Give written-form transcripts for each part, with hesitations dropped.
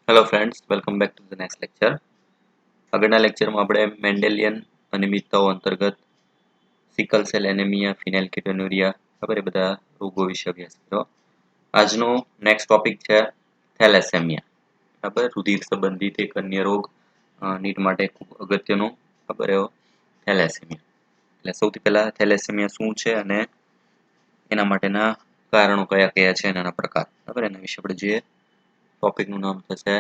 Hello friends, welcome back to the next lecture. આગળના લેક્ચરમાં આપણે મેન્ડેલિયન અનિયમિતતાઓ અંતર્ગત સિકલ સેલ એનેમિયા, ફિનાઇલકેટોન્યુરિયા, ખબર એ બધા રોગો વિશે અભ્યાસ કર્યો. આજનો નેક્સ્ટ ટોપિક છે થેલેસેમિયા. બરાબર, રુધિર સંબંધિત એક અન્ય રોગ, નીટ માટે ખૂબ અગત્યનો, ખબર એવો થેલેસેમિયા. એટલે સૌથી પહેલા થેલેસેમિયા શું છે અને એના માટેના કારણો કયા કયા છે અને એના પ્રકાર, બરાબર, એના વિશે આપણે જોઈએ. ટોપિકનું નામ થશે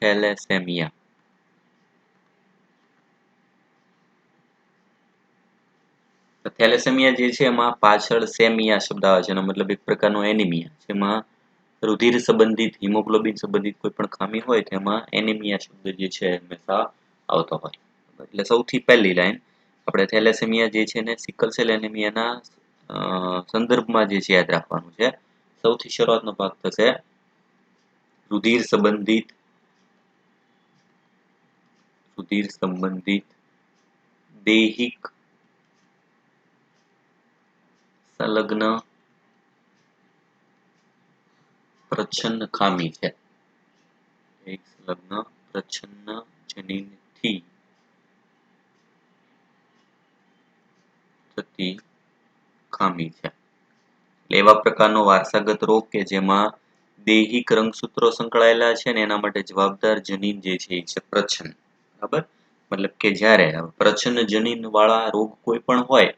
થેલેસેમિયા. થેલેસેમિયા જે છે એમાં પાછળ સેમિયા શબ્દ આવે છે, એનો મતલબ એક પ્રકારનો એનિમિયા, જેમાં રુધિર સંબંધિત, હિમોગ્લોબિન સંબંધિત કોઈ પણ ખામી હોય તેમાં એનિમિયા શબ્દ જે છે હંમેશા આવતો હોય. એટલે સૌથી પહેલી લાઈન આપણે થેલેસેમિયા જે છે ને સિકલ સેલ એનિમિયાના સંદર્ભમાં જે છે યાદ રાખવાનું છે. સૌથી શરૂઆતનો ભાગ થશે રુધિર સંબંધિત દૈહિક સંલગ્ન પ્રચ્છન્ન ખામી છે. એક સંલગ્ન પ્રચ્છન્ન જનીનથી થતી ખામી છે. એવા પ્રકારનો વારસાગત રોગ કે જેમાં દૈહિક રંગસૂત્રો સંકળાયેલા છે ને એના માટે જવાબદાર જનીન જે છે એ છે પ્રચ્છન્ન. બરાબર, મતલબ કે જ્યારે પ્રચ્છન્ન જનીન વાળા રોગ કોઈ પણ હોય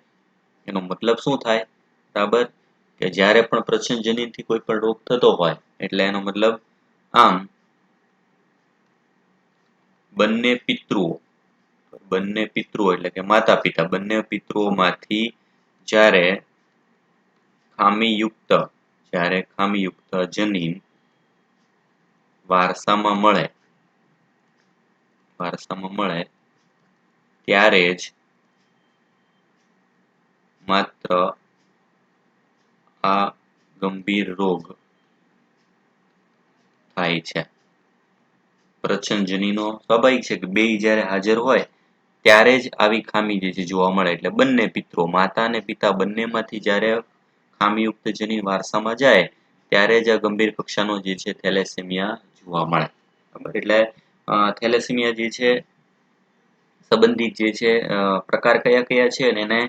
એનો મતલબ શું થાય? બરાબર, કે જ્યારે પણ પ્રચ્છન્ન જનીનથી કોઈ પણ રોગ થતો હોય એટલે એનો મતલબ આમ બંને પિતૃઓ એટલે કે માતા પિતા, બંને પિતૃઓમાંથી જ્યારે ખામીયુક્ત જનીન વારસામાં મળે ત્યારે જ માત્ર આ ગંભીર રોગ થાય છે. પ્રચ્છન્ન જનીનો સ્વાભાવિક છે કે બેય જ્યારે હાજર હોય ત્યારે જ આવી ખામી જે છે જોવા મળે. એટલે બંને પિતૃઓ, માતા અને પિતા બંનેમાંથી જ્યારે ખામીયુક્ત જનીન વારસામાં જાય ત્યારે જ આ ગંભીર કક્ષાનો જે છે થેલેસેમિયા જોવા મળે. બરાબર, એટલે થેલેસેમિયા જે છે સંબંધિત જે છે પ્રકાર કયા કયા છે અને એને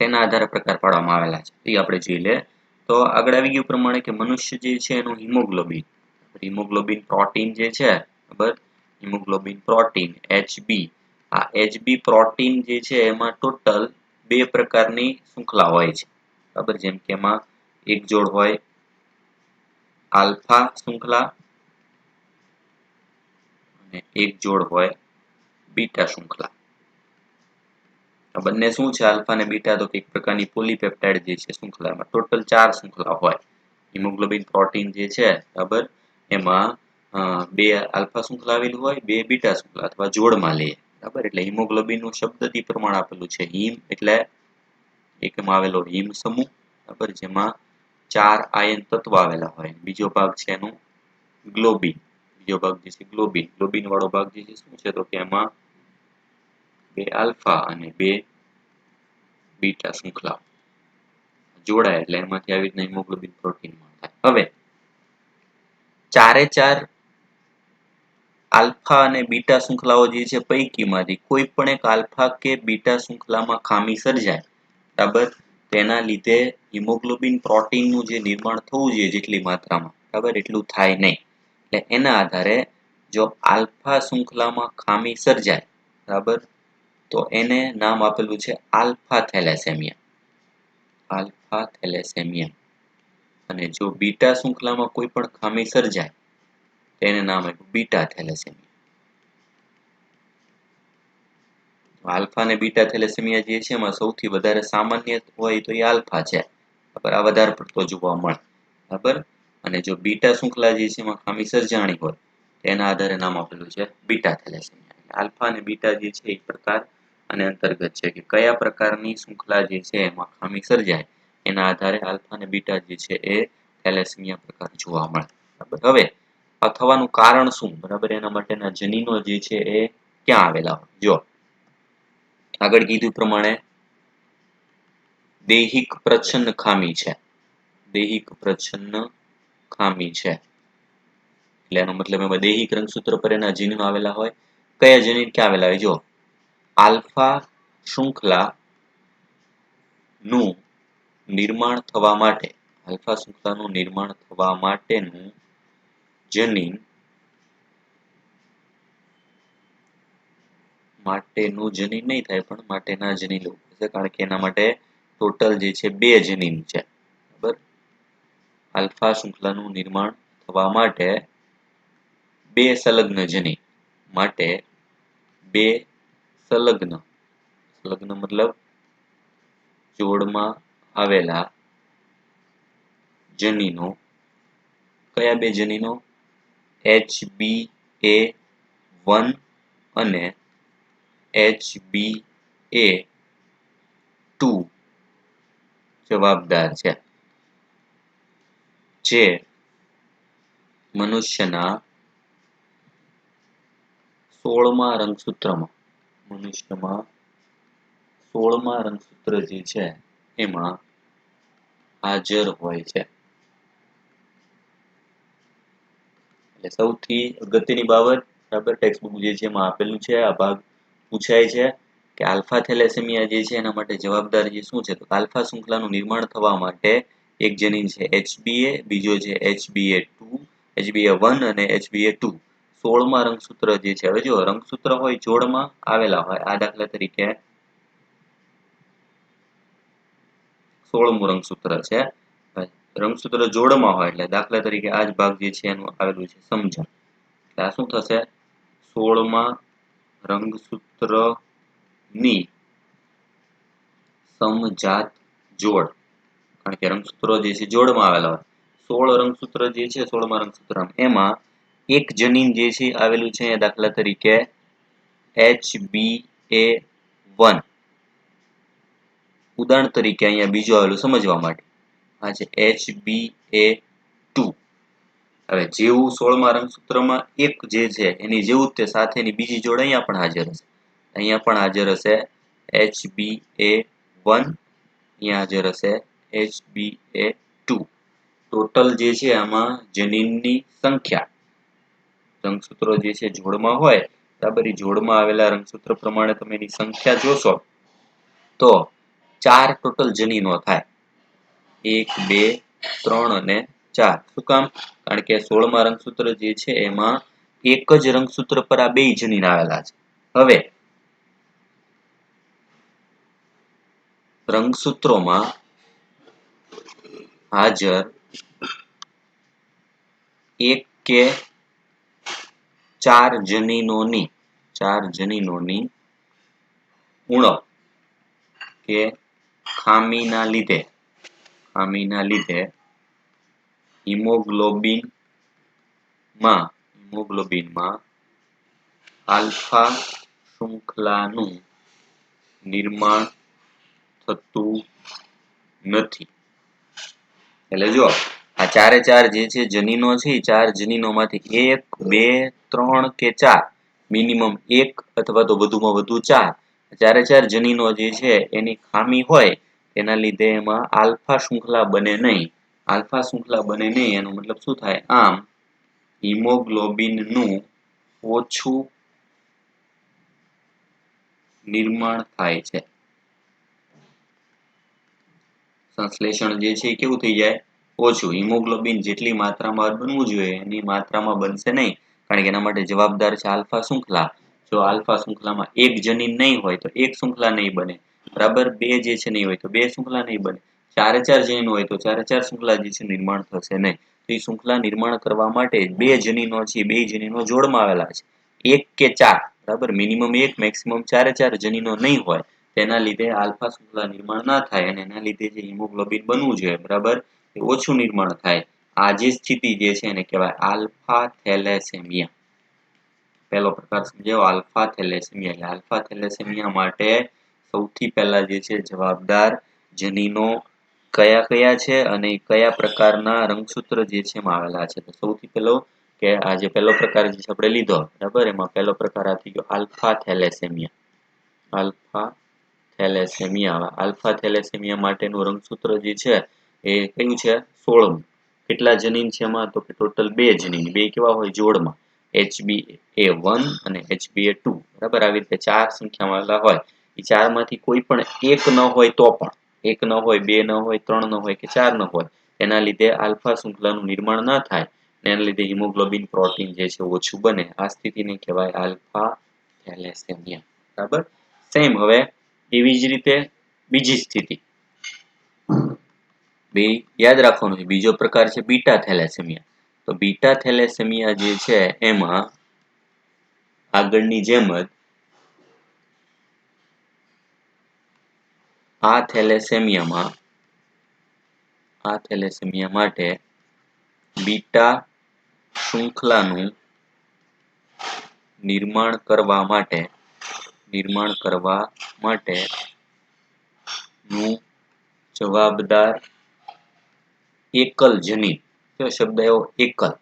શેના આધારે પ્રકાર પાડવામાં આવેલા છે એ આપણે જોઈ લે. તો આગળ આવી ગયું પ્રમાણે કે મનુષ્ય જે છે એનું હિમોગ્લોબિન પ્રોટીન જે છે, બરાબર, હિમોગ્લોબિન પ્રોટીન HB, આ HB પ્રોટીન જે છે એમાં ટોટલ બે પ્રકારની શૃંખલા હોય છે. બરાબર, જેમ કે એમાં એક જોડ હોય આલ્ફા શૃંખલા અને એક જોડ હોય બીટા શૃંખલા. આ બંને શું છે, આલ્ફા અને બીટા? તો એક પ્રકારની પોલીપેપ્ટાઇડ જે છે શૃંખલામાં ટોટલ 4 શૃંખલા હોય. હિમોગ્લોબિન પ્રોટીન જે છે, બરાબર, એમાં બે આલ્ફા શૃંખલા આવેલી હોય, બે બીટા શૃંખલા અથવા જોડમાં લઈએ. બરાબર, એટલે હિમોગ્લોબિનનું શબ્દથી પ્રમાણ આપેલું છે હિમ, એટલે એકમાં આવેલો હિમ સમૂહ, બરાબર, જેમાં 4 આયન તત્વ આવેલા હોય. બીજો ભાગ છે એનું ગ્લોબિન. બીજો ભાગ જે છે ગ્લોબિન વાળો ભાગ જે છે શું છે? તો કે એમાં બે આલ્ફા અને બે બીટા શૃંખલા જોડાય એટલે એમાંથી આવી રીતના હિમોગ્લોબિન પ્રોટીન થાય. હવે ચારે ચાર આલ્ફા અને બીટા શૃંખલાઓ જે છે પૈકીમાંથી કોઈ પણ એક આલ્ફા કે બીટા શૃંખલામાં ખામી સર્જાય, બરાબર, તેના લીધે હિમોગ્લોબિન પ્રોટીનનું જે નિર્માણ થવું જોઈએ જેટલી માત્રામાં, બરાબર, એટલું થાય નહીં. એટલે એના આધારે જો આલ્ફા શૃંખલામાં ખામી સર્જાય, બરાબર, તો એને નામ આપેલું છે આલ્ફા થેલેસેમિયા. અને જો બીટા શૃંખલામાં કોઈ પણ ખામી સર્જાય તેને નામ આપ્યું બીટા થેલેસેમિયા. આલ્ફા અને બીટા થેલેસેમિયા જે છે એમાં સૌથી વધારે સામાન્ય હોય તો એ આલ્ફા છે, બરાબર, આ વધારે પડતો જોવા મળે. બરાબર, અને જો બીટા શૃંખલા જે છે એમાં ખામી સર્જાણી હોય તેના આધારે નામ આપેલું છે બીટા થેલેસેમિયા. આલ્ફા અને બીટા જે છે એક પ્રકાર અને અંતર્ગત છે કે કયા પ્રકારની શૃંખલા જે છે એમાં ખામી સર્જાય એના આધારે આલ્ફા અને બીટા જે છે એ થેલેસેમિયા પ્રકાર જોવા મળે. બરાબર, હવે આ થવાનું કારણ શું? બરાબર, એના માટેના જનીનો જે છે એ ક્યાં આવેલા હોય? જો આગળ કીધું પ્રમાણે દૈહિક પ્રચ્છન્ન ખામી છે. એટલે એનો મતલબ એમાં દૈહિક રંગસૂત્ર પર એના જનીનો આવેલા હોય. કયા જનીન ક્યાં આવેલા હોય? જો આલ્ફા શૃંખલા નું નિર્માણ થવા માટે, આલ્ફા શૃંખલાનું નિર્માણ થવા માટેનું જનીન નહીં થાય, પણ માટેના જનીન લેવું પડશે, કારણ કે એના માટે ટોટલ જે છે 2 જનીન છે. બરાબર, આલ્ફા શૃંખલાનું નિર્માણ થવા માટે 2 સંલગ્ન જનીન માટે 2 સંલગ્ન મતલબ જોડમાં આવેલા જનીનો. કયા 2 જનીનો? HbA1 અને HbA2 જવાબદાર છે, જે મનુષ્યના 16મા રંગસૂત્ર જે છે એમાં હાજર હોય છે. એટલે સૌથી અગત્યની બાબત, બરાબર, ટેક્સ્ટ બુક જે છે એમાં આપેલું છે. આ ભાગ પૂછાય છે કે આલ્ફા થેલેસેમિયા જે છે એના માટે જવાબદાર જે શું છે? તો આલ્ફા શૃંખલાનું નિર્માણ થવા માટે એક જનીન છે HbA, બીજો છે HbA2, HbA1 અને HbA2. 16મા રંગસૂત્ર જે છે, હવે જો રંગસૂત્ર હોય જોડમાં આવેલા હોય, આ દાખલા તરીકે 16મું રંગસૂત્ર છે, રંગસૂત્ર જોડમાં હોય, એટલે દાખલા તરીકે આ જ ભાગ જે છે એનું આવેલું છે સમજણ. એટલે આ શું થશે? 16મા રંગસૂત્રની સમજાત જોડ, કારણ કે રંગસૂત્રો જે છે જોડમાં આવેલા હોય. 16 રંગસૂત્ર જે છે, 16મા રંગસૂત્ર એમાં એક જનીન જે છે આવેલું છે, દાખલા તરીકે HbA1. ઉદાહરણ તરીકે અહીંયા બીજું આવેલું સમજવા માટે, આ છે HbA2. હવે જેવું 16મા રંગસૂત્રમાં એક જે છે એની જેવું તે સાથેની બીજી જોડ અહીંયા પણ હાજર હશે. અહીંયા પણ હાજર હશે HbA1, અહીંયા હાજર હશે HbA2. ટોટલ જે છે આમાં જનીનની સંખ્યા, રંગસૂત્રો જે છે જોડમાં હોય, બરાબર, એ જોડમાં આવેલા રંગસૂત્ર પ્રમાણે તમે એની સંખ્યા જોશો તો 4 ટોટલ જનીનો થાય. 1, 2, 3 અને 4. શું કામ? કારણ કે 16મા રંગસૂત્ર જે છે એમાં એક જ રંગસૂત્ર પર આ 2 જનીન આવેલા છે. હવે રંગસૂત્રોમાં હાજર 1 કે 4 જનીનોની ઉણપ કે ખામીના લીધે હિમોગ્લોબિનમાં આલ્ફા શૃંખલાનું નિર્માણ થતું નથી. એટલે જો આ 4 જે છે જનીનો છે, 4 જનીનોમાંથી 1, 2, 3 કે 4, મિનિમમ 1 અથવા તો વધુમાં વધુ 4, 4 જનીનો જે છે એની ખામી હોય, એના લીધે એમાં આલ્ફા શૃંખલા બને નહીં. આલ્ફા શૃંખલા બને નહીં એનો મતલબ શું થાય? આમ હિમોગ્લોબિનનું ઓછું નિર્માણ થાય છે. સંશ્લેષણ જે છે એ કેવું થઈ જાય? ઓછું. હિમોગ્લોબિન જેટલી માત્રામાં બનવું જોઈએ એની માત્રામાં બનશે નહીં, કારણ કે એના માટે જવાબદાર છે આલ્ફા શૃંખલા. જો આલ્ફા શૃંખલામાં એક જનીન નહીં હોય તો એક શૃંખલા નહીં બને, બરાબર, 2 જે છે નહીં હોય તો 2 શૃંખલા નહીં બને, 4 જનીનો હોય તો 4 શૃંખલા જે છે નિર્માણ થશે નહીં. તો એ શૃંખલા નિર્માણ કરવા માટે 2 જનીનો છે, 2 જનીનો જોડમાં આવેલા છે, 1 કે 4, બરાબર, મિનિમમ 1, મેક્સિમમ 4 જનીનો નહીં હોય, તેના લીધે આલ્ફા શૃંખલા નિર્માણ ના થાય, અને એના લીધે જે હિમોગ્લોબિન બનવું જોઈએ, બરાબર, એ ઓછું નિર્માણ થાય. આ જે સ્થિતિ જે છે એને કહેવાય આલ્ફા થેલેસેમિયા. પહેલો પ્રકાર સમજાયો, આલ્ફા થેલેસેમિયા. એટલે આલ્ફા થેલેસેમિયા માટે સૌથી પહેલા જે છે જવાબદાર જનીનો કયા કયા છે અને કયા પ્રકારના રંગસૂત્ર જે છે એમાં આવેલા છે. તો સૌથી પહેલો કે આ જે પહેલો પ્રકાર જે આપણે લીધો, બરાબર, એમાં પહેલો પ્રકાર આ થઈ ગયો આલ્ફા થેલેસેમિયા. આલ્ફા થેલેસેમિયા માટેનું રંગસૂત્ર જે છે એ કયું છે? 16મું. કેટલા જનીન છે એમાં? તો કે ટોટલ 2 જનીન. 2 કેવા હોય? જોડમાં HbA1 અને HbA2. બરાબર, આવી રીતે 4 સંખ્યામાં આવેલા હોય. એ 4 માંથી કોઈ પણ એક ન હોય તો પણ, એક ન હોય, 2 ન હોય, 3 ન હોય કે 4 ન હોય, એના લીધે આલ્ફા શૃંખલાનું નિર્માણ ન થાય, એના લીધે હિમોગ્લોબિન પ્રોટીન જે છે ઓછું બને. આ સ્થિતિને કહેવાય આલ્ફા થેલેસેમિયા. બરાબર. સેમ હવે એવી જ રીતે બીજી સ્થિતિ બે યાદ રાખવાનું છે. બીજો પ્રકાર છે બીટા થેલેસેમિયા. તો બીટા થેલેસેમિયા જે છે એમાં આગળની જેમ જ આ થેલેસેમિયા માટે બીટા શૃંખલાનું નિર્માણ કરવા માટે નું જવાબદાર એકલ જનીન. કયો શબ્દ આવ્યો? એકલ.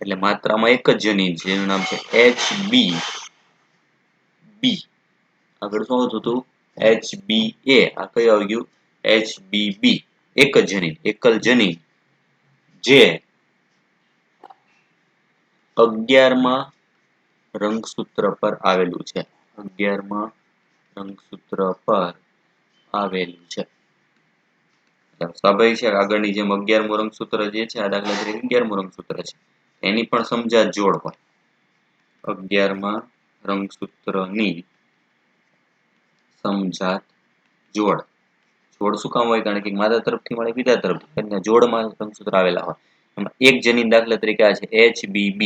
એટલે માત્રામાં એક જ જનીન છે, એનું નામ છે HbB. આગળ શું હતું તું? HbA. આ કયું આવી ગયું? HbB. એક જ જનીન, એકલ જનીન, જે 11મા રંગસૂત્ર પર આવેલું છે. 11મા રંગસૂત્ર પર આવેલું છે. સ્વાભાવિક છે આગળની જેમ 11મું રંગસૂત્ર જે છે, આ દાખલા તરીકે 11મું રંગસૂત્ર છે, એની પણ સમજાત જોડ હોય. 11મા રંગસૂત્રની સમજાત જોડ. જોડ શું કામ હોય? કારણ કે માતા તરફથી મળે, પિતા તરફથી, જોડમાં રંગસૂત્ર આવેલા હોય. એમાં એક જનીન દાખલા તરીકે આ છે HbB.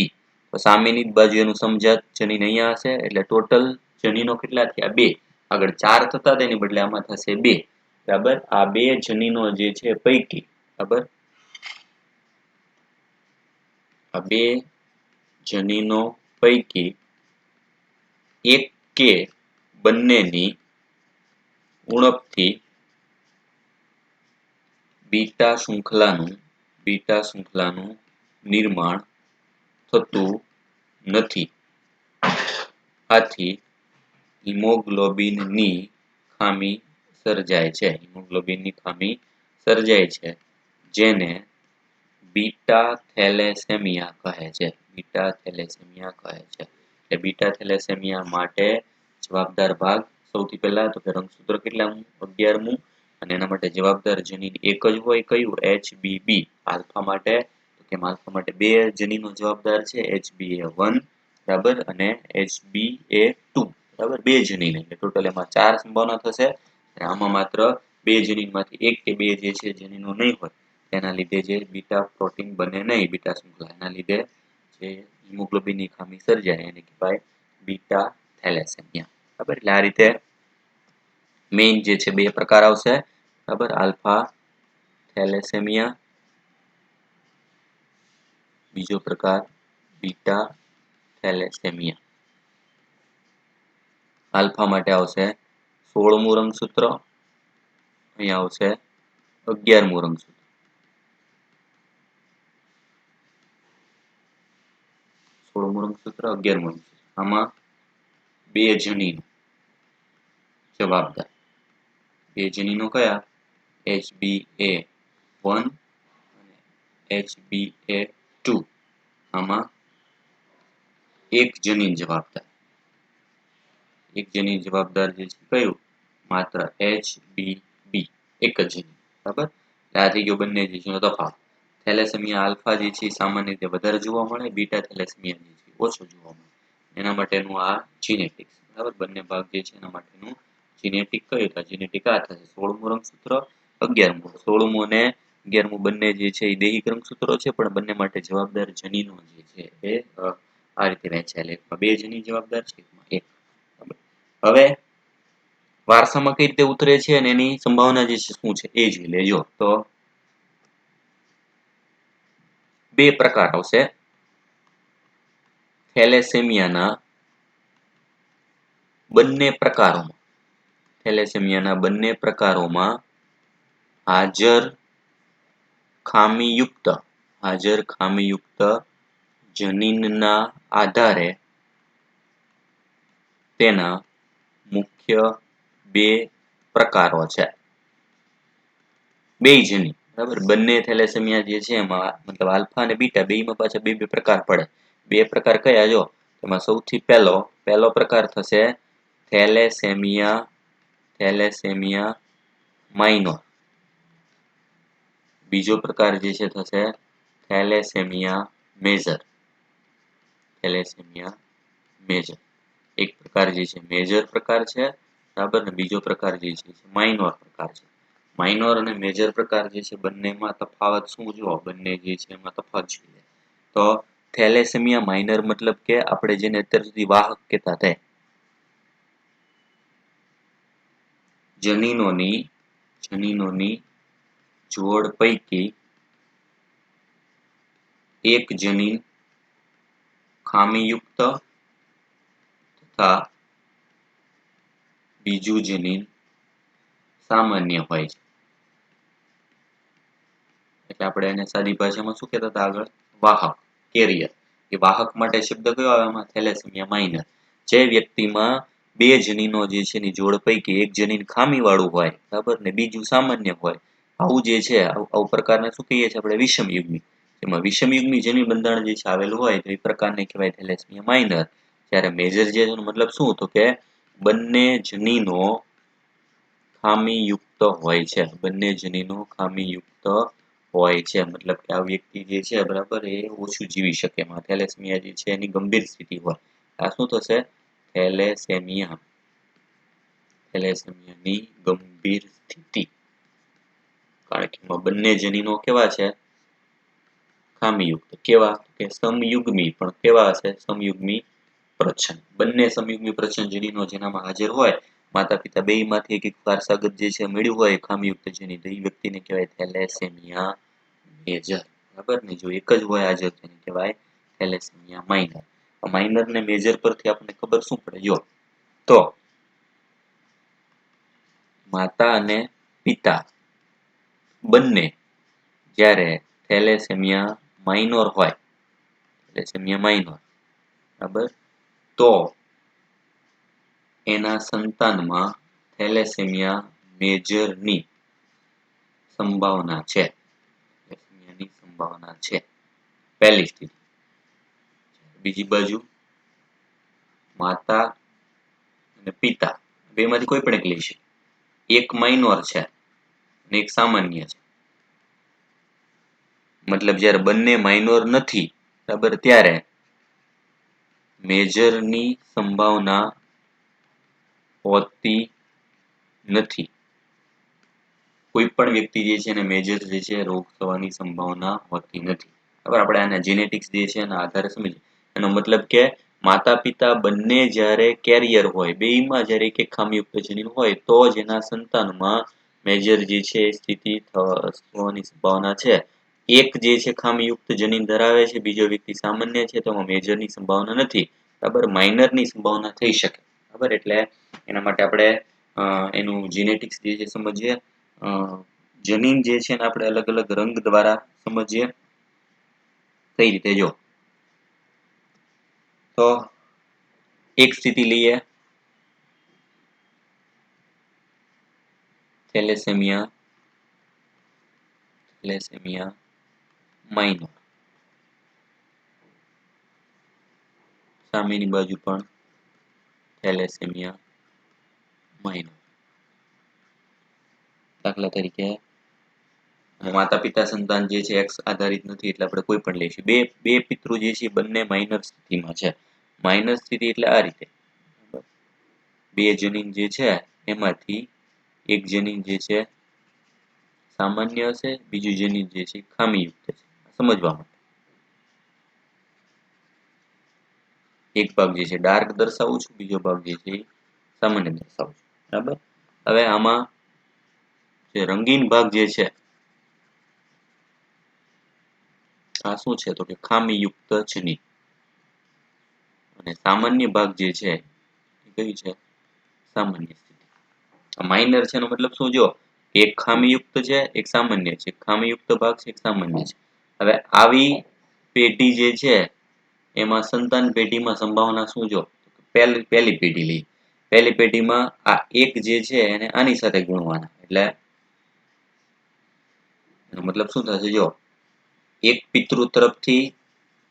તો સામેની જ બાજુ એનું સમજાત જનીન અહીંયા હશે, એટલે ટોટલ જનીનો કેટલા થયા? 2. આગળ 4 થતા હતા, એની બદલે આમાં થશે 2. બરાબર. આ 2 જનીનો જે છે પૈકી, બરાબર, આ 2 જનીનો પૈકી એક કે બંનેની ઉણપથી બીટા શૃંખલાનું નિર્માણ થતું નથી. આથી હિમોગ્લોબિનની ખામી સર્જાય છે. જેને બીટા થેલેસેમિયા કહે છે. એટલે બીટા થેલેસેમિયા માટે જવાબદાર ભાગ સૌથી પહેલા તો કે રંગસૂત્ર કેટલામું? 11મું. અને એના માટે જવાબદાર જનીન એક જ હોય. કયું? HbB. આલ્ફા માટે, તો કે આલ્ફા માટે 2 જનીનો જવાબદાર છે, HbA1, બરાબર, અને HbA2. બરાબર, 2 જનીન, એટલે ટોટલ એમાં 4 સંભાવના થશે. અને આમાં માત્ર 2 જનીનમાંથી એક કે 2 જે છે જનીનો નહીં હોય, તેના લીધે જે બીટા પ્રોટીન બને નહીં, બીટા શૃંખલા, એના લીધે જે હિમોગ્લોબિનની ખામી સર્જાય એને કહેવાય બીટા થેલેસેમિયા. બરાબર. એટલે આ રીતે મેઇન જે છે 2 પ્રકાર આવશે. બરાબર. આલ્ફા થેલેસેમિયા, બીજો પ્રકાર બીટા થેલેસેમિયા. આલ્ફા માટે આવશે 16મું રંગસૂત્ર, અહીંયા આવશે 11મું રંગસૂત્ર. 16મું રંગસૂત્ર, 11મું રંગસૂત્ર. આમાં 2 જનીનો જવાબદાર. 2 જનીનો કયા? HbA1 અને HbA2. આમાં એક જનીન જવાબદાર. એક જનીન જવાબદાર જે છે કયું? માત્ર HbB. એક જ જનીન. બરાબર. આ થઈ ગયો બંને જીનો તફાવત. થેલેસેમિયા આલ્ફા જે છે સામાન્ય રીતે વધારે જોવા મળે, બીટા થેલેસેમિયા જે છે ઓછો જોવા મળે. એના માટેનું આ જીનેટિક્સ. બરાબર. બંને ભાગ જે છે એના માટેનું જીનેટિક કયું? તો જીનેટિક આ થશે. 16મું રંગસૂત્ર, 11મું. 16મું અને 11મું બંને જે છે એ દૈહિક રંગસૂત્રો છે, પણ બંને માટે જવાબદાર જનીનો જે છે એ આ રીતે વહેંચાયેલા. એકમાં 2 જનીન જવાબદાર છે, એકમાં 1. હવે વારસામાં કઈ રીતે ઉતરે છે અને એની સંભાવના જે છે શું છે એ જોઈ લેજો. તો 2 પ્રકાર આવશે થેલેસેમિયાના બંને પ્રકારોમાં હાજર ખામીયુક્ત જનીનના આધારે તેના મુખ્ય 2 પ્રકારો છે. 2 જનીન, બરાબર, બંને થેલેસેમિયા જે છે એમાં મતલબ આલ્ફા અને બીટા બેયમાં પાછા બે બે પ્રકાર પડે. બે પ્રકાર કયા જો, એમાં સૌથી પહેલો પ્રકાર થશે થેલેસેમિયા માઇનોર. બીજો પ્રકાર જે છે થશે થેલેસેમિયા મેજર. એક પ્રકાર જે છે મેજર પ્રકાર છે, બરાબર, ને બીજો પ્રકાર જે છે માઇનોર પ્રકાર છે. માઇનોર અને મેજર પ્રકાર જે છે બંનેમાં તફાવત શું જુઓ, બંને જે છે એમાં તફાવત જોઈએ. તો થેલેસેમિયા માઇનર મતલબ કે આપણે જેને અત્યાર સુધી વાહક કહેતા હતા, જનીનોની જોડ પૈકી એક જનીન ખામીયુક્ત તથા બીજું જનીન સામાન્ય હોય છે. એટલે આપણે એને સાદી ભાષામાં શું કહેતા હતા આગળ, વાહક, કેરિયર. એ વાહક માટે શબ્દ કયો આવે એમાં, થેલેસેમિયા માઇનર. જે વ્યક્તિમાં બે જનીનો જે છે એની જોડ પૈકી એક જનીન ખામી વાળું હોય, બરાબર, ને બીજું સામાન્ય હોય, આવું જે છે આવું પ્રકારને શું કહીએ છીએ આપણે, વિષમયુગ્મી. એમાં વિષમયુગ્મી જનીન બંધારણ જે છે આવેલું હોય તો એ પ્રકારને કહેવાય થેલેસેમિયા માઇનર. જ્યારે મેજર જે છે મતલબ શું, તો કે બંને જનીનો ખામીયુક્ત હોય છે. બંને જનીનો ખામીયુક્ત હોય છે, મતલબ કે આ વ્યક્તિ જે છે બરાબર એ ઓછું જીવી શકે. એમાં થેલેસેમિયા જે છે એની ગંભીર સ્થિતિ હોય. આ શું થશે, થેલેસેમિયાની ગંભીર સ્થિતિ. કારણ કે એમાં બંને જનીનો કેવા છે, ખામીયુક્ત. કેવા કે સમયુગ્મી, પણ કેવા હશે, સમયુગ્મી પ્રચ્છન્ન. બંને સમયુગ્મી પ્રચ્છન્ન જનીનો જેનામાં હાજર હોય, માતા પિતા બે માંથી એક વારસાગત જે છે મળ્યું હોય ખામીયુક્ત જનીન, તો એ વ્યક્તિને કહેવાય થેલેસેમિયા મેજર. બરાબર ને, જો એક જ હોય હાજર તેને કહેવાય થેલેસેમિયા માઇનર. માઇનર ને મેજર પરથી આપણને ખબર શું પડે, જો તો માતા અને પિતા બંને જ્યારે થેલેસેમિયા માઇનોર હોય, બરાબર, તો એના સંતાનમાં થેલેસેમિયા મેજરની સંભાવના છે. પહેલી સ્થિતિ. બીજી બાજુ માતા અને પિતા બે માંથી કોઈ પણ એક લઈ શકે. એક માઇનોર છે અને એક સામાન્ય છે. મતલબ જ્યારે બંને માઇનોર નથી, બરાબર, ત્યારે મેજરની સંભાવના હોતી નથી. કોઈ પણ વ્યક્તિ જે છે એને મેજર જે છે રોગ થવાની સંભાવના હોતી નથી. બરાબર, આપણે આના જેનેટિક્સ જે છે એના આધારે સમજીએ. એનો મતલબ કે માતા પિતા બંને જ્યારે કેરિયર હોય, બેયમાં જ્યારે એક એક ખામીયુક્ત જનીન હોય, તો જ એના સંતાનમાં મેજર જે છે સ્થિતિ થવાની સંભાવના છે. એક જે છે ખામીયુક્ત જનીન ધરાવે છે, બીજો વ્યક્તિ સામાન્ય છે, તો મેજરની સંભાવના નથી. બરાબર, માઇનરની સંભાવના થઈ શકે. બરાબર, એટલે એના માટે આપણે એનું જીનેટિક્સ જે છે સમજીએ. જનીન જે છે ને આપણે અલગ અલગ રંગ દ્વારા સમજીએ. કઈ રીતે, જો તો એક સ્થિતિ લઈએ, થેલેસેમિયા માઇનોર. સામેની બાજુ પણ થેલેસેમિયા માઇનોર. દાખલા તરીકે માતા પિતા સંતાન જે છે એક્સ આધારિત નથી, એટલે આપણે કોઈ પણ લઈશું. બે બે પિતૃ જે છે બંને માઇનર સ્થિતિમાં છે. માઇનર સ્થિતિ એટલે આ રીતે, બે જનીન જે છે એમાંથી એક જનીન જે છે સામાન્ય હશે, બીજું જનીન જે છે ખામીયુક્ત છે. સમજવા માટે એક ભાગ જે છે ડાર્ક દર્શાવું છું, બીજો ભાગ જે છે સામાન્ય દર્શાવું છું. બરાબર, હવે આમાં જે રંગીન ભાગ જે છે આ શું છે, તો કે ખામીયુક્ત જનીન. અને સામાન્ય ભાગ જે છે એ કઈ છે, સામાન્ય સ્થિતિ. માઇનર છે એનો મતલબ શું, જો એક ખામીયુક્ત છે, એક સામાન્ય છે. ખામીયુક્ત ભાગ છે, એક સામાન્ય છે. હવે આવી પેઢી જે છે એમાં સંતાન પેઢીમાં સંભાવના શું, જો પહેલી પેઢી લઈ. પહેલી પેઢીમાં આ એક જે છે એને આની સાથે ગુણવાના, એટલે એનો મતલબ શું થશે? જો એક પિતૃ તરફથી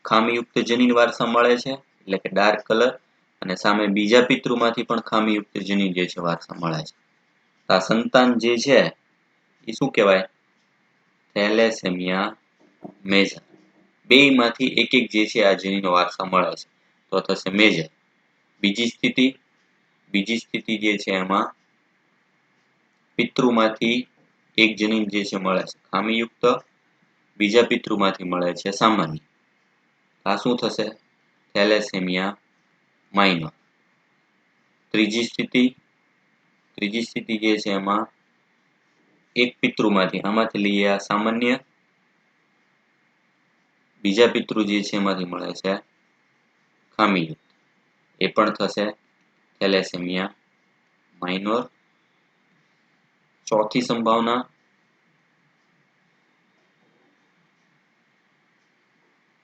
ખામીયુક્ત જનીન વારસા મળે છે, એટલે કે ડાર્ક કલર, અને સામે બીજા પિતૃમાંથી પણ ખામીયુક્ત જનીન જે છે વારસા મળે છે. આ સંતાન જે છે એ શું કહેવાય? Thalassemia major. બેયમાંથી એક એક જે છે આ જનીનો વારસા મળે છે, તો થશે મેજર. બીજી સ્થિતિ જે છે એમાં પિતૃમાંથી એક જનીન જે છે મળે છે ખામીયુક્ત, બીજા પિતૃમાંથી મળે છે સામાન્ય. આ શું થશે? Thalassaemia minor. ત્રીજી સ્થિતિ જે છે એમાં એક પિતૃમાંથી, આમાંથી લઈએ આ સામાન્ય, બીજા પિતૃ જે છે એમાંથી મળે છે ખામીયુક્ત, એ પણ થશે થેલેસેમિયા માઇનોર. ચોથી સંભાવના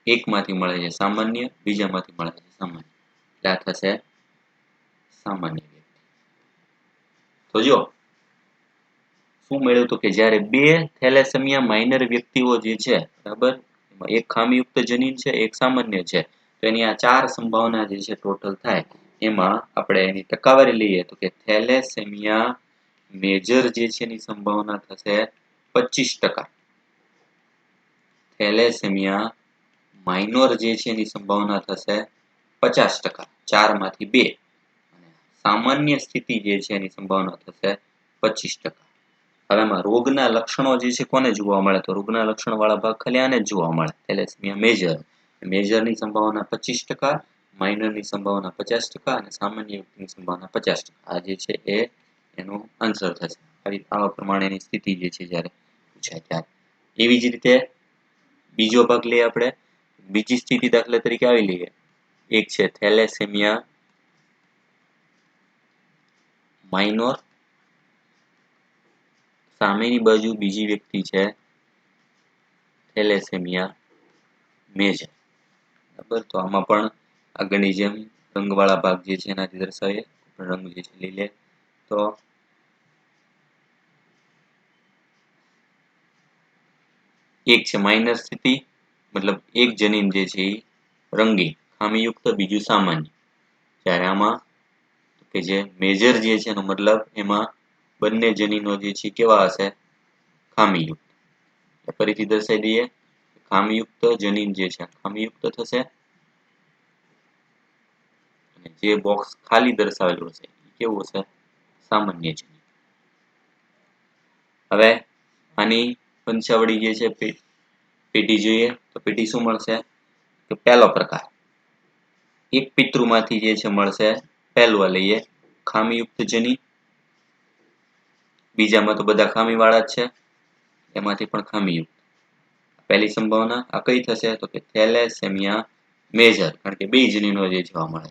એકમાંથી મળે છે સામાન્ય, બીજામાંથી મળે છે સામાન્ય, એટલે આ થશે સામાન્ય વ્યક્તિ. તો જો શું મળ્યું? તો કે જ્યારે બે થેલેસેમિયા માઇનર વ્યક્તિઓ જે છે, બરાબર, એક ખામીયુક્ત જનીન છે, એક સામાન્ય છે, તો એની આ 4 સંભાવના જે છે ટોટલ થાય, એમાં આપણે એની ટકાવારી લઈએ તો કે થેલેસેમિયા મેજર જે છે એની સંભાવના થશે 25%. થેલેસેમિયા માઇનોર જે છે એની સંભાવના થશે 50%, 4 માંથી 2. અને સામાન્ય સ્થિતિ જે છે એની સંભાવના થશે 25%. હવે આમાં રોગના લક્ષણો જે છે કોને જોવા મળે? તો રોગના લક્ષણ વાળા ભાગ ખાલી આને જ જોવા મળે. થેલેસેમિયા મેજરની સંભાવના 25%, માઇનરની સંભાવના 50% અને સામાન્ય વ્યક્તિની સંભાવના 50%. આ જે છે એ એનો આન્સર થશે. આવા પ્રમાણેની સ્થિતિ જે છે જ્યારે પૂછાય ત્યારે. એવી જ રીતે બીજો ભાગ લઈએ આપણે. બીજી સ્થિતિ દાખલા તરીકે આવી લઈએ. એક છે થેલેસેમિયા માઇનોર, સામેની બાજુ બીજી વ્યક્તિ છે થેલેસેમિયા મેજર. બરાબર, તો આમાં પણ આગળની જેમ રંગવાળા ભાગ જે છે એનાથી દર્શાવીએ. રંગ જે છે લઈ લે તો એક છે માઇનર સ્થિતિ, મતલબ એક જનીન જે છે એ રંગીન ખામીયુક્ત, બીજું સામાન્ય. જ્યારે આમાં કે જે મેજર જે છે એનો મતલબ એમાં બંને જનીનો જે છે કેવા હશે? ખામીયુક્ત. ફરીથી દર્શાવી દઈએ. ખામીયુક્ત જનીન જે છે ખામીયુક્ત થશે, અને જે બોક્સ ખાલી દર્શાવેલું હશે એ કેવું હશે? સામાન્ય જનીન. હવે આની વંશાવળી જે છે પેઢી જોઈએ તો પેઢી શું મળશે? તો પહેલો પ્રકાર એક પિતૃમાંથી જે છે મળશે પહેલું લઈએ ખામીયુક્ત જનીન, બીજામાં તો બધા ખામીવાળા જ છે, એમાંથી પણ ખામીયુક્ત. પહેલી સંભાવના આ કઈ થશે? તો કે થેલેસેમિયા મેજર, કારણ કે બે જનીનો જે જોવા મળે.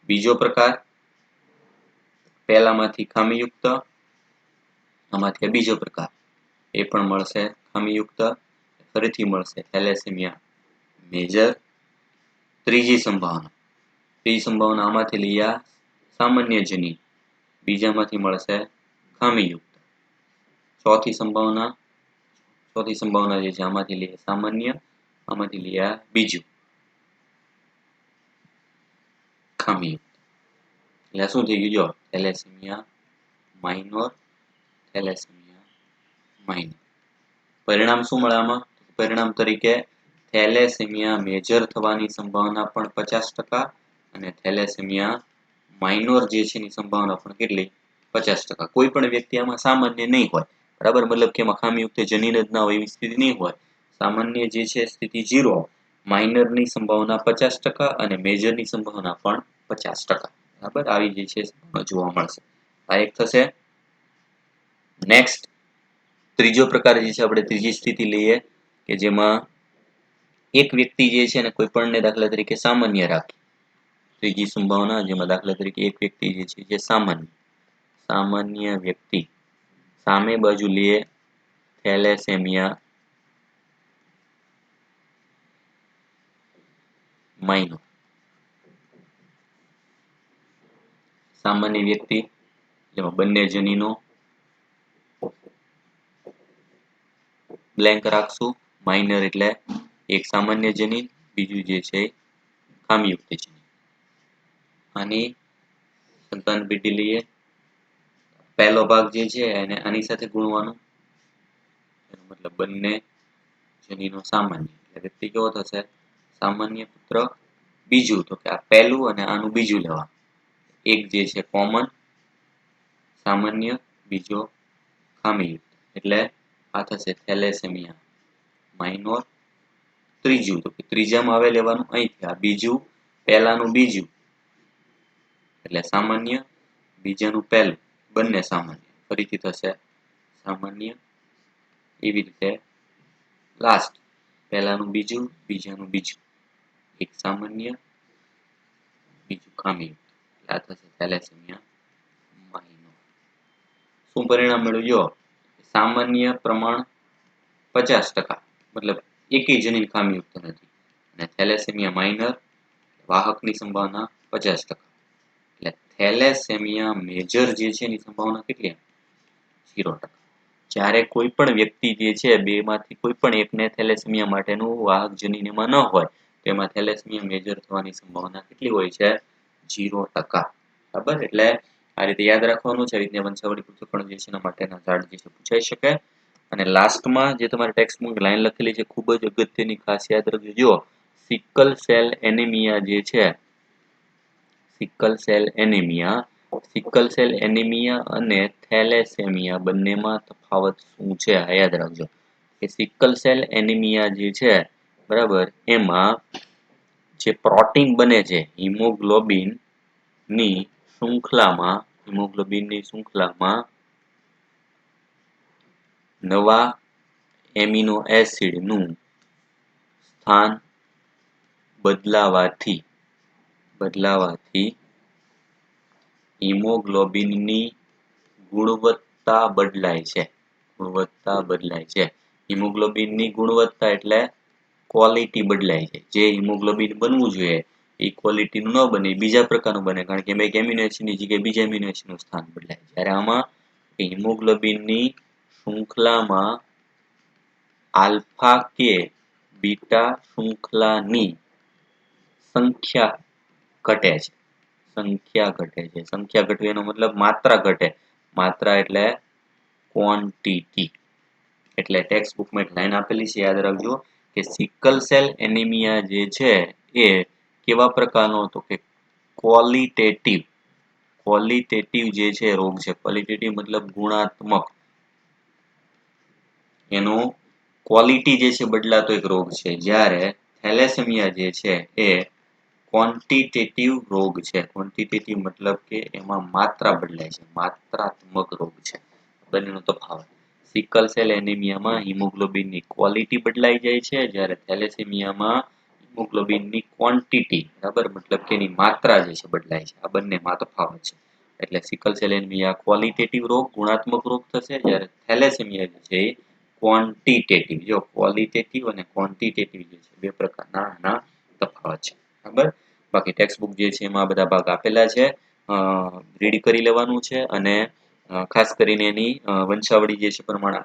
બીજો પ્રકાર પહેલામાંથી ખામીયુક્ત, આમાંથી બીજો પ્રકાર એ પણ મળશે ખામીયુક્ત, ફરીથી મળશે થેલેસેમિયા મેજર. ત્રીજી સંભાવના આમાંથી લઈએ સામાન્ય જનીન, બીજામાંથી મળશે ખામીયુક્ત. ચોથી સંભાવના જે છે આમાંથી લઈએ સામાન્ય, આમાંથી લઈએ બીજું ખામીયુક્ત. એટલે શું થઈ ગયું? જો થેલેસેમિયા માઇનોર, થેલેસેમિયા માઇનોર. પરિણામ શું મળે આમાં? પરિણામ તરીકે થેલેસેમિયા મેજર થવાની સંભાવના પણ 50%, અને થેલેસેમિયા માઇનોર જે છે એની સંભાવના પણ કેટલી? 50%. કોઈ પણ વ્યક્તિ આમાં સામાન્ય નહીં હોય, બરાબર, મતલબ કે એમાં ખામીયુક્ત જનીન જ ના હોય એવી સ્થિતિ નહીં હોય. સામાન્ય જે છે સ્થિતિ 0, માઇનરની સંભાવના 50% અને મેજરની સંભાવના પણ 50%. બરાબર, આવી જે છે જોવા મળશે. આ એક થશે. નેક્સ્ટ ત્રીજો પ્રકાર જે છે આપણે ત્રીજી સ્થિતિ લઈએ કે જેમાં એક વ્યક્તિ જે છે ને કોઈ પણને દાખલા તરીકે સામાન્ય રાખી. ત્રીજી સંભાવના જેમાં દાખલા તરીકે એક વ્યક્તિ જે છે જે સામાન્ય વ્યક્તિ, સામે બાજુ લઈએ થેલેસેમિયા માઇનોર. સામાન્ય વ્યક્તિ જેમાં બંને જનીનો બ્લેન્ક રાખશું. માઇનર એટલે એક સામાન્ય જનીન, બીજું જે છે ખામીયુક્ત જનીન. આની સંતાન પેટી લઈએ. પહેલો ભાગ જે છે એને આની સાથે ગુણવાનો, એનો મતલબ બંને જનીનો સામાન્ય. એટલે વ્યક્તિ કેવો થશે? સામાન્ય પુત્ર. બીજું તો કે આ પહેલું અને આનું બીજું લેવા. એક જે છે કોમન સામાન્ય, બીજો ખામીયુક્ત, એટલે આ થશે થેલેસેમિયા માઇનોર. ત્રીજું તો કે ત્રીજામાં આવે લેવાનું અહીંથી, આ બીજું પહેલાનું બીજું એટલે સામાન્ય, બીજાનું પહેલું બંને સામાન્ય, ફરીથી થશે સામાન્ય. એવી રીતે લાસ્ટ પહેલાનું બીજું, બીજાનું બીજું, એક સામાન્ય, બીજું ખામીયુક્ત, આ થશે થેલેસેમિયા માઇનોર. શું પરિણામ મળ્યું? જો સામાન્ય પ્રમાણ 50%, મતલબ એકેય જનીન ખામીયુક્ત નથી. અને થેલેસેમિયા માઇનર વાહકની સંભાવના 50%. એટલે થેલેસેમિયા મેજર જે છે એની સંભાવના કેટલી? 0%. જ્યારે કોઈ પણ વ્યક્તિ જે છે બેમાંથી કોઈ પણ એકને થેલેસેમિયા માટેનું વાહક જનીન એમાં ન હોય, તેમાં થેલેસેમિયા મેજર થવાની સંભાવના કેટલી હોય છે? 0%. બરાબર? એટલે આ રીતે યાદ રાખવાનું છે. આવી રીતે વંશાવળી પૃથ્થકરણ જે છે એના માટેના ઝાડ જે છે પૂછાઈ શકે. અને લાસ્ટમાં જે તમારે ટેક્સ્ટમાં લાઈન લખેલી છે ખૂબ જ અગત્યની, ખાસ યાદ રાખજો. જો સિકલ સેલ એનિમિયા જે છે, સિકલ સેલ એનિમિયા અને થેલેસેમિયા બંનેમાં તફાવત શું છે? આ યાદ રાખજો કે સિકલ સેલ એનિમિયા જે છે, બરાબર, એમાં જે પ્રોટીન બને છે હિમોગ્લોબિનની શૃંખલામાં નવા એમિનો એસિડનું સ્થાન બદલાવાથી હિમોગ્લોબિનની ગુણવત્તા બદલાય છે. હિમોગ્લોબિનની ગુણવત્તા એટલે ક્વોલિટી બદલાય છે. જે હિમોગ્લોબિન બનવું જોઈએ એ ક્વોલિટીનું ન બને, બીજા પ્રકારનું બને, કારણ કે એક એમિનો એસિડની જગ્યાએ બીજા એમિનો એસિડનું સ્થાન બદલાય. જ્યારે આમાં હિમોગ્લોબિનની શૃંખલામાં આલ્ફા કે બીટા શૃંખલાની સંખ્યા ઘટે છે. સંખ્યા ઘટવી એનો મતલબ માત્રા ઘટે. માત્રા એટલે ક્વોન્ટિટી. એટલે ટેક્સ્ટ બુકમાં એક લાઈન આપેલી છે, યાદ રાખજો કે સિકલ સેલ એનિમિયા જે છે એ કેવા પ્રકારનો? તો કે ક્વોલિટેટિવ જે છે રોગ છે. ક્વોલિટેટિવ મતલબ ગુણાત્મક. એનો ક્વોલિટી જે છે બદલાતો એક રોગ છે. જ્યારે થેલેસેમિયા જે છે એ ક્વોન્ટિટેટિવ રોગ છે. ક્વોન્ટિટેટિવ મતલબ કે એમાં માત્રા બદલાય છે, માત્રાત્મક રોગ છે. બંનેનો તફાવત. સિકલ સેલ એનિમિયામાં હિમોગ્લોબિનની ક્વોલિટી બદલાઈ જાય છે, જ્યારે થેલેસેમિયામાં હિમોગ્લોબિનની ક્વોન્ટિટી, બરાબર, મતલબ કે એની માત્રા જે છે બદલાય છે. આ બંનેમાં તફાવત છે. એટલે સિકલ સેલ એનિમિયા ક્વોલિટેટિવ રોગ, ગુણાત્મક રોગ થશે, જ્યારે થેલેસેમિયા જે છે એ ક્વોન્ટિટેટિવ. જો ક્વોલિટેટિવ અને ક્વોન્ટિટેટિવ જે છે બે પ્રકારના આના તફાવત છે. બરાબર? બાકી ટેક્સ્ટ બુક જે છે એમાં બધા ભાગ આપેલા છે, રીડ કરી લેવાનું છે. અને ખાસ કરીને એની વંશાવળી જે છે પ્રમાણે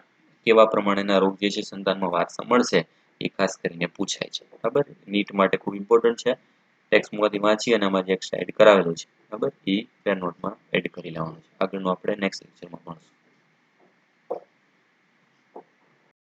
કેવા પ્રમાણેના રોગ જે છે સંતાનમાં વારસા મળશે એ ખાસ કરીને પૂછાય છે. બરાબર? નીટ માટે ખૂબ ઇમ્પોર્ટન્ટ છે. ટેક્સ્ટમાંથી વાંચી અને આમાં જે એડ કરાવેલું છે, બરાબર, એ પેન નોટમાં એડ કરી લેવાનું છે. આગળનું આપણે નેક્સ્ટ લેક્ચરમાં ભણશું.